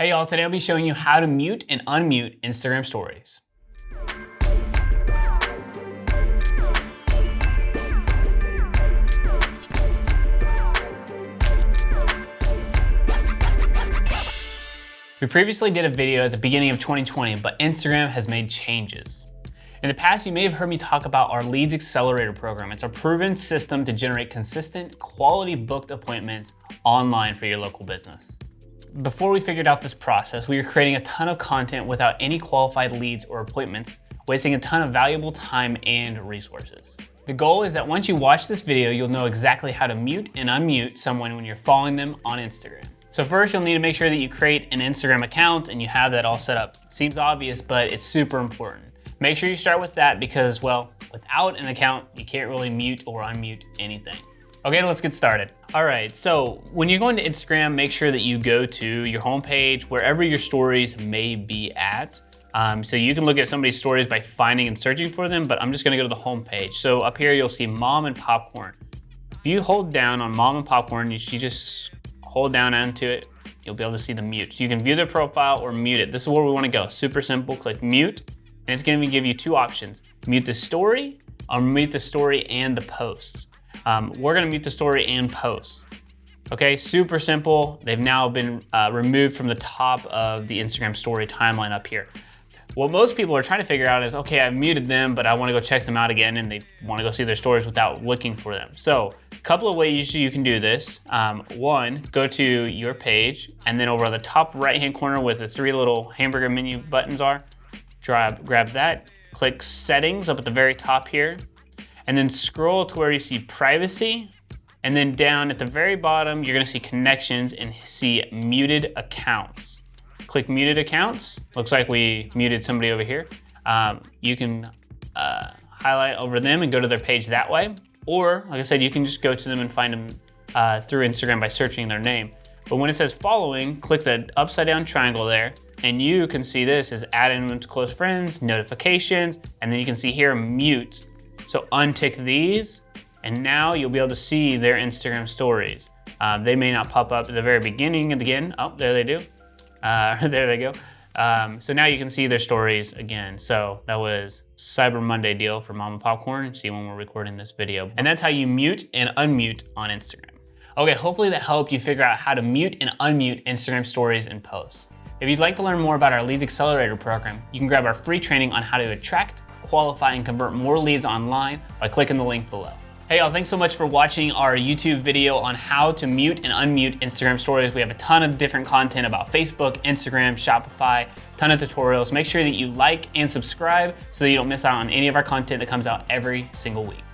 Hey y'all, today I'll be showing you how to mute and unmute Instagram stories. We previously did a video at the beginning of 2020, but Instagram has made changes. In the past, you may have heard me talk about our Leads Accelerator program. It's a proven system to generate consistent, quality booked appointments online for your local business. Before we figured out this process, we were creating a ton of content without any qualified leads or appointments, wasting a ton of valuable time and resources. The goal is that once you watch this video, you'll know exactly how to mute and unmute someone when you're following them on Instagram. So first, you'll need to make sure that you create an Instagram account and you have that all set up. Seems obvious, but it's super important. Make sure you start with that because, well, without an account, you can't really mute or unmute anything. Okay, let's get started. All right, so when you're going to Instagram, make sure that you go to your homepage, wherever your stories may be at. So you can look at somebody's stories by finding and searching for them, but I'm just gonna go to the homepage. So up here, you'll see Mom and Popcorn. If you hold down on Mom and Popcorn, you just hold down onto it, you'll be able to see the mute. You can view their profile or mute it. This is where we wanna go. Super simple, click mute, and it's gonna give you two options. Mute the story or mute the story and the posts. We're gonna mute the story and post. Okay, super simple. They've now been removed from the top of the Instagram story timeline up here. What most people are trying to figure out is, okay, I've muted them, but I wanna go check them out again and they wanna go see their stories without looking for them. So a couple of ways you can do this. One, go to your page and then over on the top right-hand corner where the three little hamburger menu buttons are, grab that, click settings up at the very top here, and then scroll to where you see privacy, and then down at the very bottom, you're gonna see connections and see muted accounts. Click muted accounts. Looks like we muted somebody over here. You can highlight over them and go to their page that way. Or, like I said, you can just go to them and find them through Instagram by searching their name. But when it says following, click the upside down triangle there, and you can see this as add in to close friends, notifications, and then you can see here mute. So untick these, and now you'll be able to see their Instagram stories. They may not pop up at the very beginning again. Oh, there they do. There they go. So now you can see their stories again. So that was Cyber Monday deal for Mom and Popcorn. See when we're recording this video. And that's how you mute and unmute on Instagram. Okay, hopefully that helped you figure out how to mute and unmute Instagram stories and posts. If you'd like to learn more about our Leads Accelerator program, you can grab our free training on how to attract, qualify, and convert more leads online by clicking the link below. Hey y'all, thanks so much for watching our YouTube video on how to mute and unmute Instagram stories. We have a ton of different content about Facebook, Instagram, Shopify, ton of tutorials. Make sure that you like and subscribe so that you don't miss out on any of our content that comes out every single week.